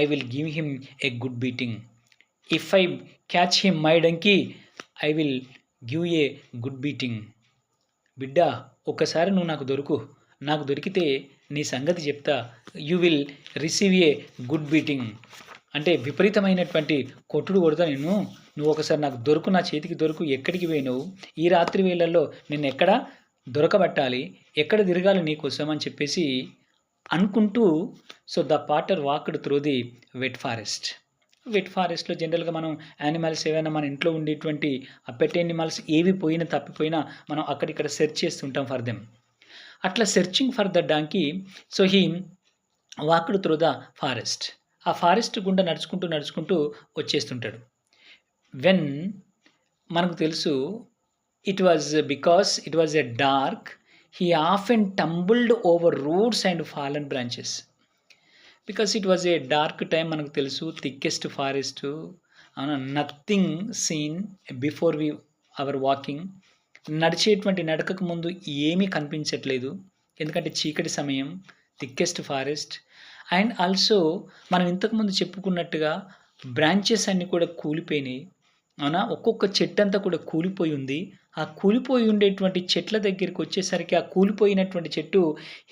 I will give him a good beating. If I catch him my donkey I will give a good beating. బిడ్డ, ఒక్కసారి నువ్వు నాకు దొరికితే నీ సంగతి చెప్తా. You will receive a good beating. అంటే విపరీతమైనటువంటి కొట్టుడు కొడతా నేను. నువ్వు ఒకసారి నాకు నా చేతికి ఎక్కడికి పోయినావు? ఈ రాత్రి వేళల్లో నిన్ను ఎక్కడ దొరకబట్టాలి, ఎక్కడ తిరగాలి నీకోసం అని చెప్పేసి అనుకుంటూ, so the potter walked through the wet ఫారెస్ట్లో జనరల్గా మనం యానిమల్స్ ఏవైనా మన ఇంట్లో ఉండేటువంటి ఆ పెట్ యానిమల్స్ ఏవి తప్పిపోయినా మనం అక్కడిక్కడ సెర్చ్ చేస్తుంటాం ఫర్ దెమ్. అట్లా searching for the donkey. So he walked through the forest. ఆ ఫారెస్ట్ గుండా నడుచుకుంటూ వచ్చేస్తుంటాడు. వెన్ మనకు తెలుసు because it was a dark, he often tumbled over roots and fallen branches. Because it was a dark time. మనకు తెలుసు thickest forest, nothing seen before our walking. నడిచేటువంటి నడకకు ముందు ఏమీ కనిపించట్లేదు, ఎందుకంటే చీకటి సమయం, థిక్కెస్ట్ ఫారెస్ట్. అండ్ ఆల్సో మనం ఇంతకుముందు చెప్పుకున్నట్టుగా బ్రాంచెస్ అన్నీ కూడా కూలిపోయినాయి. అవునా? ఒక్కొక్క చెట్టంతా కూడా కూలిపోయి ఉంది. ఆ కూలిపోయి ఉండేటువంటి చెట్ల దగ్గరికి వచ్చేసరికి, ఆ కూలిపోయినటువంటి చెట్టు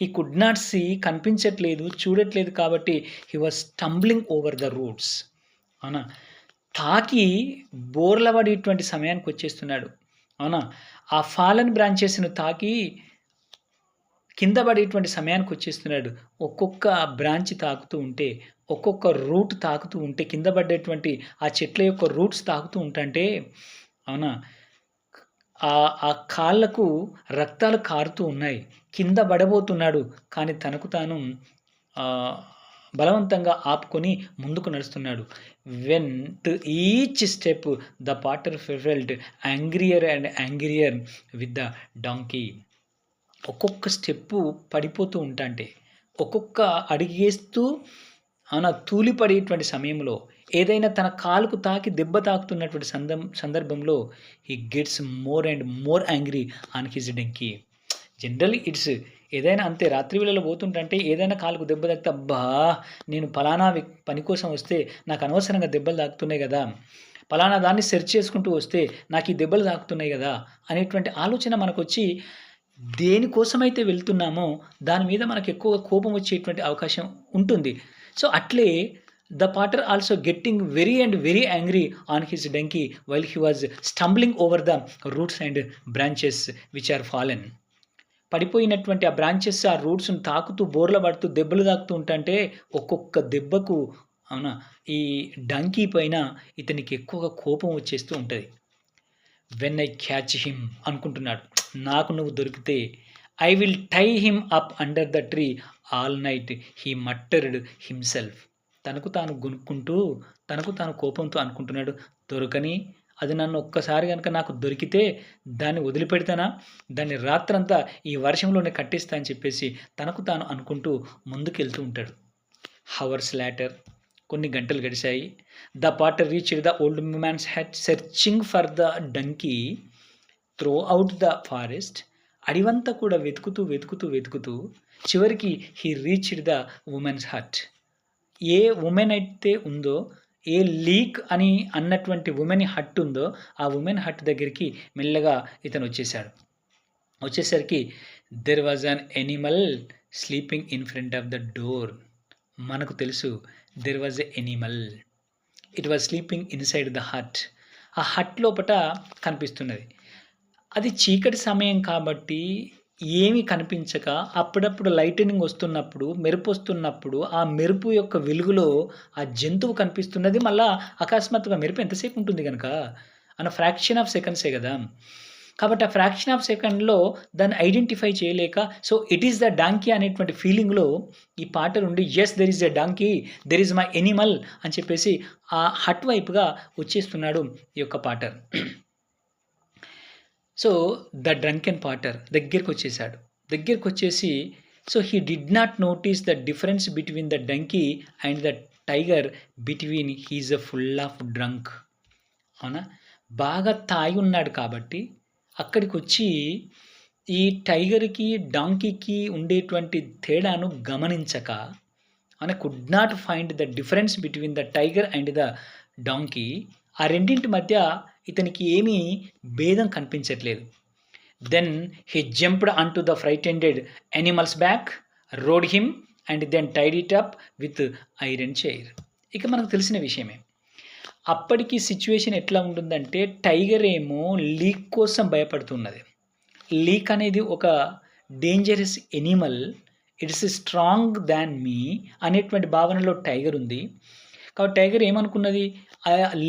హీ కుడ్ నాట్ సీ, కనిపించట్లేదు, చూడట్లేదు, కాబట్టి he was stumbling over the roots. అవునా? తాకి బోర్ల పడేటువంటి సమయానికి వచ్చేస్తున్నాడు. అవునా? ఆ ఫాలన్ బ్రాంచెస్‌ను తాకి కింద పడేటువంటి సమయానికి వచ్చేస్తున్నాడు. ఒక్కొక్క బ్రాంచ్ తాకుతూ ఉంటే, ఒక్కొక్క రూట్ తాకుతూ ఉంటే, కింద పడ్డేటువంటి ఆ చెట్ల యొక్క రూట్స్ తాకుతూ ఉంటంటే, అవునా? ఆ కాళ్ళకు రక్తాలు కారుతూ ఉన్నాయి. కింద పడబోతున్నాడు. కానీ తనకు తాను బలవంతంగా ఆపుకొని ముందుకు నడుస్తున్నాడు. When to each step the potter felt angrier and angrier with the donkey. ఒక్కొక్క స్టెప్పు పడిపోతూ ఉంటంటే, ఒక్కొక్క అడుగేస్తూ తూలిపడేటువంటి సమయంలో, ఏదైనా తన కాలుకు తాకి దెబ్బ తాకుతున్నటువంటి సందర్భంలో he gets more and more angry on his donkey. Generally it's ఏదైనా అంతే. రాత్రి వేళలో పోతుంటంటే ఏదైనా కాలుకు దెబ్బ తాకితే, అబ్బా! నేను పలానా పని కోసం వస్తే నాకు అనవసరంగా దెబ్బలు తాకుతున్నాయి కదా! పలానా దాన్ని సెర్చ్ చేసుకుంటూ వస్తే నాకు ఈ దెబ్బలు తాకుతున్నాయి కదా! అనేటువంటి ఆలోచన మనకొచ్చి, దేనికోసమైతే వెళ్తున్నామో దాని మీద మనకు ఎక్కువ కోపం వచ్చేటువంటి అవకాశం ఉంటుంది. సో, అట్లే the potter also getting very and very angry on his donkey while he was stumbling over the roots and branches which are fallen. పడిపోయినటువంటి ఆ బ్రాంచెస్, ఆ రూట్స్‌ని తాకుతూ, బోర్ల పడుతూ, దెబ్బలు తాకుతూ ఉంటంటే, ఒక్కొక్క దెబ్బకు అవునా, ఈ డంకీ పైన ఇతనికి ఎక్కువగా కోపం వచ్చేస్తూ ఉంటది. వెన్ ఐ క్యాచ్ హిమ్ అనుకుంటున్నాడు. నాకు నువ్వు దొరికితే I will tie him up under the tree all night he muttered himself. తనకు తాను గొనుక్కుంటూ, తనకు తాను కోపంతో అనుకుంటున్నాడు, దొరకని అది నన్ను ఒక్కసారి గనుక నాకు దొరికితే దాన్ని వదిలిపెడతానా? దాన్ని రాత్రంతా ఈ వర్షంలోనే కట్టేస్తా అని చెప్పేసి తనకు తాను అనుకుంటూ ముందుకెళ్తూ ఉంటాడు. హవర్స్ లాటర్, కొన్ని గంటలు గడిచాయి. The potter reached the old man's hut searching for the donkey throughout the forest. అడివంతా కూడా వెతుకుతూ చివరికి he reached the women's hut. ఏ ఉమెన్ అయితే ఉందో, ఏ లీక్ అని అన్నటువంటి ఉమెన్ హట్ ఉందో, ఆ ఉమెన్ హట్ దగ్గరికి మెల్లగా ఇతను వచ్చేసాడు. వచ్చేసరికి there was an animal sleeping in front of the door. మనకు తెలుసు, there was a animal, it was sleeping inside the hut. ఆ హట్ లోపట కనిపిస్తున్నది. అది చీకటి సమయం కాబట్టి ఏమీ కనిపించక, అప్పుడప్పుడు లైటనింగ్ వస్తున్నప్పుడు, మెరుపు వస్తున్నప్పుడు, ఆ మెరుపు యొక్క వెలుగులో ఆ జంతువు కనిపిస్తున్నది. మళ్ళా అకస్మాత్తుగా మెరుపు ఎంతసేపు ఉంటుంది గనక, ఫ్రాక్షన్ ఆఫ్ సెకండ్సే గదా! కాబట్టి ఆ ఫ్రాక్షన్ ఆఫ్ సెకండ్‌లో దాన్ని ఐడెంటిఫై చేయలేక, so, it is the donkey అనేటువంటి ఫీలింగ్‌లో ఈ పాట నుండి, yes there is a donkey, there is my animal అని చెప్పేసి ఆ హట్ వైపుగా వచ్చేస్తున్నాడు ఈ యొక్క potter. So, the drunken potter దగ్గరికొచ్చేసాడు. దగ్గరికొచ్చేసి, so, he did not notice the difference between the donkey and the tiger between his full of drunk. అవునా? బాగా తాగి ఉన్నాడు కాబట్టి అక్కడికొచ్చి ఈ టైగర్‌కి, డాంకీకి ఉండేటువంటి తేడాను గమనించక, could not find the difference between the tiger and the donkey. ఆ రెండింటి మధ్య ఇతనికి ఏమీ భేదం కనిపించట్లేదు. Then he jumped on to the frightened animals back, rode him and then tied it up with iron chain. ఇక మనకు తెలిసిన విషయమే. అప్పటికి సిట్యుయేషన్ ఎట్లా ఉంటుందంటే, టైగర్ ఏమో లీక్ కోసం భయపడుతున్నది. లీక్ అనేది ఒక dangerous Animal, it's strong than మీ అనేటువంటి భావనలో టైగర్ ఉంది. కాబట్టి టైగర్ ఏమనుకున్నది,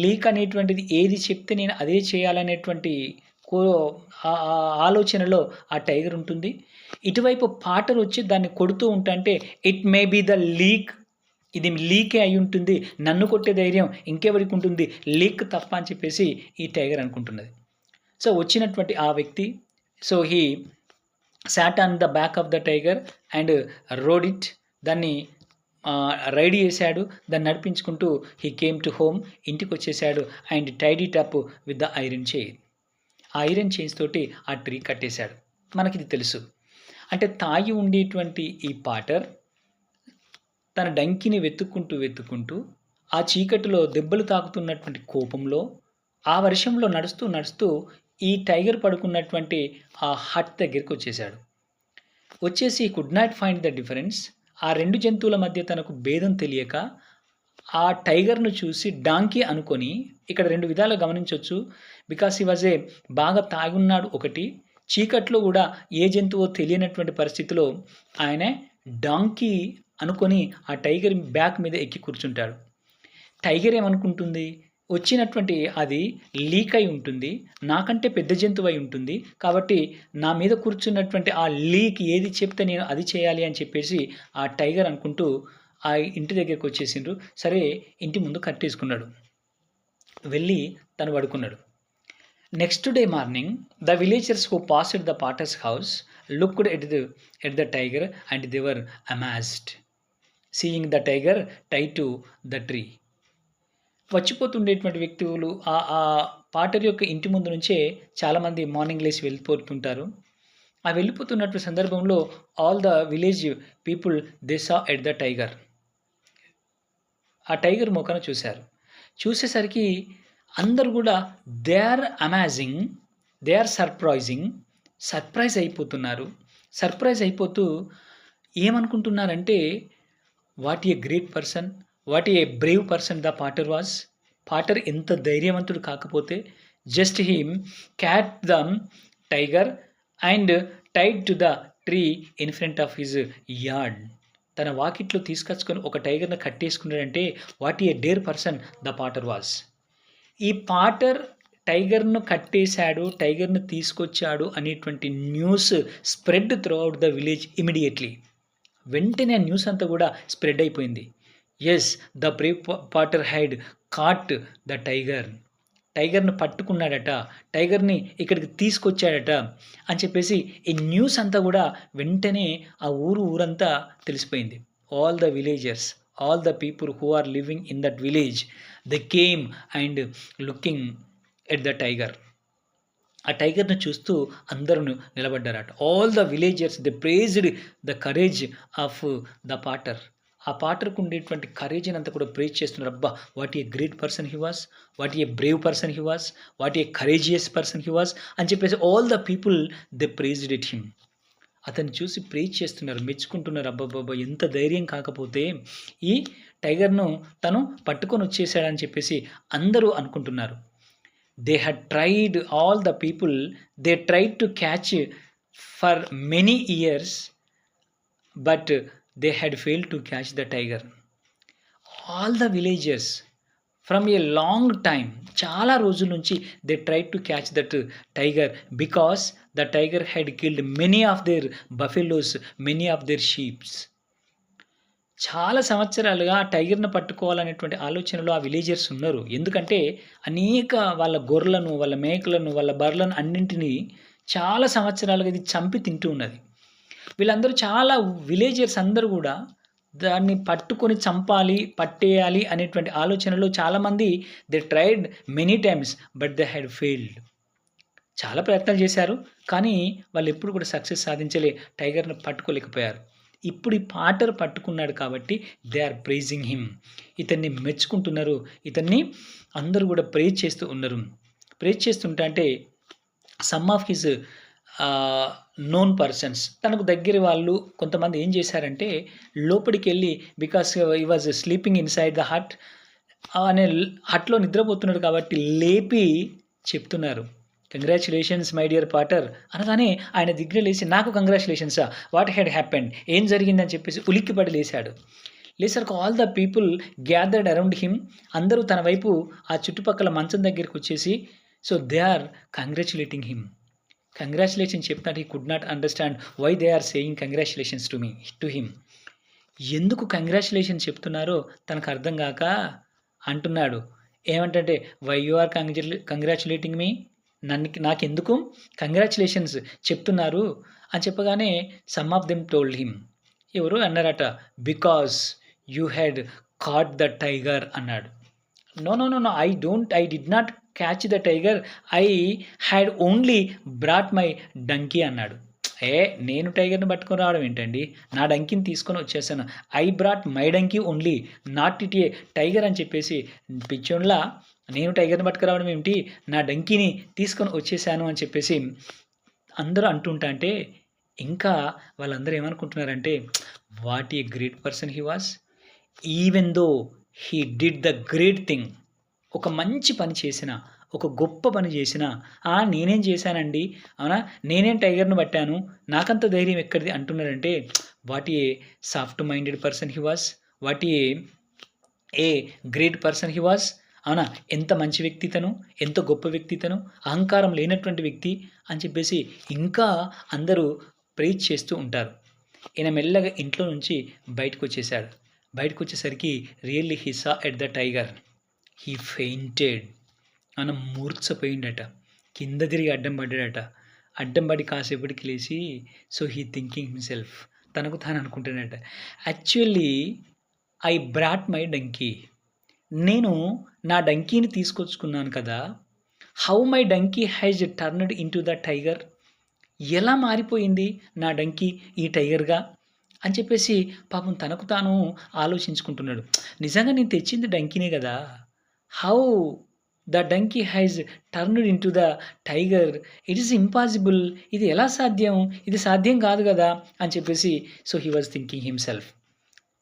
లీక్ అనేటువంటిది ఏది చెప్తే నేను అదే చేయాలనేటువంటి ఆలోచనలో ఆ టైగర్ ఉంటుంది. ఇటువైపు పాటర్ వచ్చి దాన్ని కొడుతూ ఉంటంటే, it may be the leak, ఇది లీకే అయి ఉంటుంది, నన్ను కొట్టే ధైర్యం ఇంకెవరికి ఉంటుంది, లీక్ తప్ప అని చెప్పేసి ఈ టైగర్ అనుకుంటున్నది. సో, వచ్చినటువంటి ఆ వ్యక్తి, so, he sat on the back of the tiger and rode it. దాన్ని రైడ్ చేశాడు. దాన్ని నడిపించుకుంటూ హీ కేమ్ టు హోమ్, ఇంటికొచ్చేసాడు. And tied it up with the iron chain. ఆ ఐరన్ చైన్స్ తోటి ఆ ట్రీ కట్టేశాడు. మనకిది తెలుసు. అంటే తాగి ఉండేటువంటి ఈ పాటర్ తన డంకిని వెతుక్కుంటూ ఆ చీకటిలో దెబ్బలు తాకుతున్నటువంటి కోపంలో, ఆ వర్షంలో నడుస్తూ ఈ టైగర్ పడుకున్నటువంటి ఆ హట్ దగ్గరికొచ్చేసాడు. వచ్చేసి could not find the difference. ఆ 2 జంతువుల మధ్య తనకు భేదం తెలియక ఆ టైగర్‌ను చూసి డాంకీ అనుకోని, ఇక్కడ 2 విధాలుగా గమనించొచ్చు. బికాస్ హి వాస్ బాగా తాగున్నాడు ఒకటి. చీకట్లో గూడా ఏ జంతువో తెలియనటువంటి పరిస్థితిలో ఆయన డాంకీ అనుకోని ఆ టైగర్ బ్యాక్ మీద ఎక్కి కూర్చుంటాడు. టైగర్ ఏమనుకుంటుంది? వచ్చినటువంటి అది లీక్ అయి ఉంటుంది. నాకంటే పెద్ద జంతువై ఉంటుంది. కాబట్టి నా మీద కూర్చున్నటువంటి ఆ లీక్ ఏది చెప్తే నేను అది చేయాలి అని చెప్పేసి ఆ టైగర్ అనుకుంటూ ఆ ఇంటి దగ్గరికొచ్చేసిండ్రు. సరే ఇంటి ముందు కట్టేసుకున్నాడు. వెళ్ళి తను పడుకున్నాడు. Next day morning the villagers who passed the potter's house looked at the tiger and they were amazed seeing the tiger tied to the tree. వచ్చిపోతుండేటువంటి వ్యక్తులు ఆ పాటర్ యొక్క ఇంటి ముందు నుంచే చాలామంది మార్నింగ్ లేసి వెళ్ళిపోతుంటారు. ఆ వెళ్ళిపోతున్నటువంటి సందర్భంలో all the village people they saw at the tiger. ఆ టైగర్ మొఖాన చూశారు. చూసేసరికి అందరూ కూడా they are amazing, they are surprise అయిపోతున్నారు. సర్ప్రైజ్ అయిపోతూ ఏమనుకుంటున్నారంటే, what a great person, what a brave person the potter was. Potter ఎంత ధైర్యవంతుడు కాకపోతే just him caught the tiger and tied to the tree in front of his yard. తన వాకిట్లో తీసుకొచ్చుకొని ఒక టైగర్‌ని కట్టేసుకున్నాడంటే what a dare person the potter was. ఈ పాటర్ టైగర్‌ను కట్టేశాడు, టైగర్‌ని తీసుకొచ్చాడు అనేటువంటి news spread throughout the village immediately. వెంటనే ఆ న్యూస్ అంతా కూడా స్ప్రెడ్ అయిపోయింది. Yes, the brave potter had caught the tiger. టైగర్‌ని పట్టుకున్నాడట, టైగర్‌ని ఇక్కడికి తీసుకొచ్చాడట అని చెప్పేసి ఈ న్యూస్ అంతా కూడా వెంటనే ఆ ఊరంతా తెలిసిపోయింది. All the villagers, all the people who are living in that village they came and looking at the tiger. ఆ టైగర్‌ని చూస్తూ అందరూ నిలబడ్డారట. All the villagers they praised the courage of the potter. ఆ పాటర్‌కు ఉండేటువంటి కరేజ్‌ని అంతా కూడా ప్రైజ్ చేస్తున్నారు. అబ్బా! What a great person he was, what a brave person he was, what a courageous person he was అని చెప్పేసి all the people they praised it him. అతన్ని చూసి ప్రైజ్ చేస్తున్నారు, మెచ్చుకుంటున్నారు. అబ్బబ్బబ్బా! ఎంత ధైర్యం కాకపోతే ఈ టైగర్‌ను తను పట్టుకొని వచ్చేసాడని చెప్పేసి అందరూ అనుకుంటున్నారు. They had tried, all the people, they tried to catch for many years, but they had failed to catch the tiger. All the villagers from a long time, చాలా రోజుల నుంచి they tried to catch that tiger because the tiger had killed many of their buffaloes, many of their sheep. చాలా సంవత్సరాలుగా ఆ టైగర్‌ని పట్టుకోవాలనేటువంటి ఆలోచనలో ఆ villagers ఉన్నారు. ఎందుకంటే అనేక వాళ్ళ గొర్రెలను, వాళ్ళ మేకలను, వాళ్ళ బర్రెలను అన్నింటిని చాలా సంవత్సరాలుగా ఇది చంపి తింటూ ఉన్నది. వీళ్ళందరూ చాలా విలేజర్స్ అందరూ గూడా దాన్ని పట్టుకొని చంపాలి, పట్టేయాలి అనేటువంటి ఆలోచనలో చాలామంది they tried many times but they had failed. చాలా ప్రయత్నాలు చేశారు. కానీ వాళ్ళెప్పుడు కూడా సక్సెస్ సాధించలే. టైగర్‌ని పట్టుకోలేకపోయారు. ఇప్పుడు ఈ పాటర్ పట్టుకున్నాడు కాబట్టి దే ఆర్ ప్రైజింగ్ హిమ్. ఇతన్ని మెచ్చుకుంటున్నారు. ఇతన్ని అందరూ కూడా ప్రైజ్ చేస్తూ ఉన్నారు. ప్రైజ్ చేస్తుంటే అంటే some of his known persons, తనకు దగ్గర వాళ్ళు కొంతమంది ఏం చేశారంటే లోపలికెళ్ళి, because he was sleeping inside the hut, అనే హట్‌లో నిద్రపోతున్నాడు కాబట్టి లేపి చెప్తున్నారు. కంగ్రాచ్యులేషన్స్ మై డియర్ పాటర్ అనగానే ఆయన దగ్గర లేచి నాకు కంగ్రాచ్యులేషన్సా, వాట్ హ్యాడ్ హ్యాపెండ్, ఏం జరిగిందని చెప్పేసి ఉలిక్కిపడి లేచాడు. లేసరికి all the people gathered around him. అందరూ తన వైపు ఆ చుట్టుపక్కల మంచం దగ్గరికి వచ్చేసి so they are congratulating him. Congratulation చెప్తాడు. He could not understand why they are saying congratulations to him. ఎందుకు కంగ్రాచ్యులేషన్ చెప్తున్నారో తనకు అర్థం కాక అంటున్నాడు. ఏమంటే why you are congratulating me, నాకెందుకు కంగ్రాచ్యులేషన్స్ చెప్తున్నారు అని చెప్పగానే some of them told him. ఎవరు అన్నారట, because you had caught the tiger అన్నాడు. No no no no I did not catch the tiger, I had only brought my donkey అన్నాడు. నేను టైగర్ని పట్టుకొని రావడం ఏంటండి, నా డంకీని తీసుకొని వచ్చేసాను. I brought my donkey only, not it A tiger అని చెప్పేసి, పిచ్చోన్లా నేను టైగర్ని పట్టుకురావడం ఏమిటి, నా డంకీని తీసుకొని వచ్చేసాను అని చెప్పేసి అందరూ అంటుంటా అంటే, ఇంకా వాళ్ళందరూ ఏమనుకుంటున్నారంటే, what a great person he was, even though he did the great thing. ఒక మంచి పని చేసిన, ఒక గొప్ప పని చేసిన, నేనేం చేశానండి, అవునా, నేనేం టైగర్‌ని పట్టాను, నాకంత ధైర్యం ఎక్కడిది అంటున్నారంటే, what a soft minded person he was, what a great person he was. అవునా, ఎంత మంచి వ్యక్తి తను, ఎంత గొప్ప వ్యక్తి తను, అహంకారం లేనటువంటి వ్యక్తి అని చెప్పేసి ఇంకా అందరూ ప్రైజ్ చేస్తూ ఉంటారు. ఈయన మెల్లగా ఇంట్లో నుంచి బయటకొచ్చేసాడు. బయటకొచ్చేసరికి really he saw at the tiger. He fainted. మూర్ఛపోయిండట. కింద తిరిగి అడ్డం పడ్డాడట. అడ్డం పడి కాసేపటికి లేచి, సో హీ థింకింగ్ హిమ్సెల్ఫ్, తనకు తాను అనుకుంటున్నాడట, actually I brought my donkey. నేను నా డంకీని తీసుకొచ్చుకున్నాను కదా, how my donkey has turned into the tiger. ఎలా మారిపోయింది నా డంకీ ఈ టైగర్‌గా అని చెప్పేసి పాపం తనకు తాను ఆలోచించుకుంటున్నాడు. నిజంగా నేను తెచ్చింది డంకీనే కదా, how the donkey has turned into the tiger, it is impossible, ఇది ఎలా సాధ్యం, ఇది సాధ్యం కాదు కదా అని చెప్పేసి, so he was thinking himself.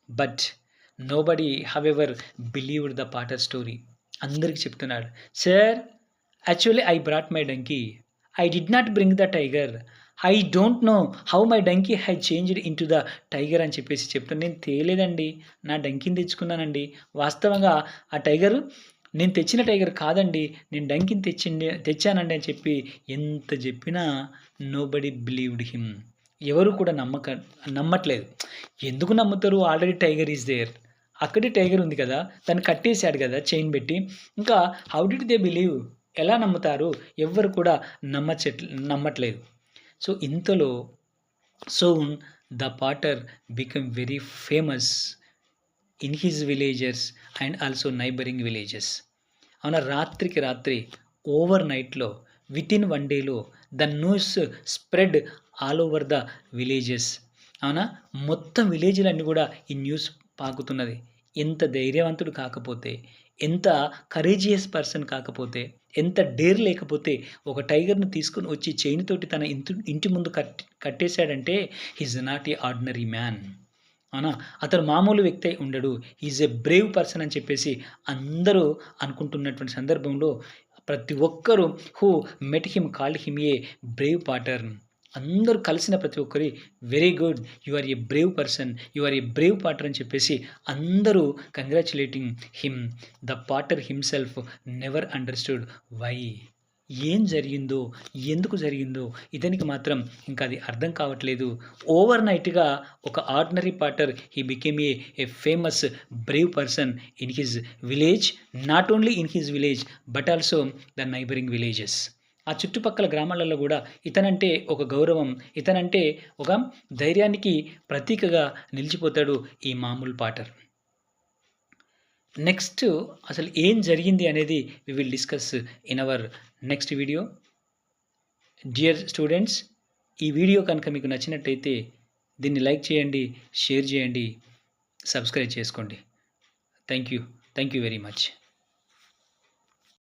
But nobody however believed the Potter story. అందరికి చెప్తున్నాడు, sir actually I brought my donkey, I did not bring the tiger, I don't know how my donkey has changed into the tiger అని చెప్పేసి చెప్తాను. నేను తేలేదండి, నా డంకీని తెచ్చుకున్నానండి, వాస్తవంగా ఆ tiger నేను తెచ్చిన టైగర్ కాదండి, నేను డంకీని తెచ్చానండి అని చెప్పి ఎంత చెప్పినా నోబడీ బిలీవ్డ్ హిమ్. ఎవరు కూడా నమ్మట్లేదు. ఎందుకు నమ్ముతారు, ఆల్రెడీ టైగర్ ఈజ్ దేర్, అక్కడే టైగర్ ఉంది కదా, తను కట్టేశాడు కదా చైన్ పెట్టి, ఇంకా హౌ డిడ్ దే బిలీవ్, ఎలా నమ్ముతారు, ఎవ్వరు కూడా నమ్మట్లేదు. సో ఇంతలో soon the potter become very famous in his villages and also neighbouring villages. అవునా, రాత్రికి రాత్రి ఓవర్ నైట్లో వితిన్ 1 డేలో the news spread all over the villages. అవునా, మొత్తం విలేజ్లన్నీ కూడా ఈ న్యూస్ పాకుతున్నది. ఎంత ధైర్యవంతుడు కాకపోతే, ఎంత కరేజియస్ పర్సన్ కాకపోతే, ఎంత డేర్ లేకపోతే ఒక టైగర్‌ని తీసుకొని వచ్చి చైన్ తోటి తన ఇంటి ముందు కట్టేశాడంటే he's not a ordinary man. అవునా, అతను మామూలు వ్యక్తి అయి ఉండడు, ఈజ్ ఎ బ్రేవ్ పర్సన్ అని చెప్పేసి అందరూ అనుకుంటున్నటువంటి సందర్భంలో ప్రతి ఒక్కరు who met him called him a brave potter. అందరూ కలిసిన ప్రతి ఒక్కరి very good, you are a brave person, you are a brave potter అని చెప్పేసి అందరూ congratulating him. The potter himself never understood why. ఏం జరిగిందో, ఎందుకు జరిగిందో ఇతనికి మాత్రం ఇంకా అది అర్థం కావట్లేదు. ఓవర్ నైట్‌గా ఒక ordinary Potter he became a famous Brave person in his village, not only in his village but also the neighbouring villages. ఆ చుట్టుపక్కల గ్రామాలలో కూడా ఇతనంటే ఒక గౌరవం, ఇతనంటే ఒక ధైర్యానికి ప్రతీకగా నిలిచిపోతాడు ఈ మామూలు పాటర్. నెక్స్ట్ అసలు ఏం జరిగింది అనేది we will discuss in our next video. Dear students, ఈ వీడియో కనుక మీకు నచ్చినట్టయితే దీన్ని లైక్ చేయండి, షేర్ చేయండి, సబ్స్క్రైబ్ చేసుకోండి. Thank you very much.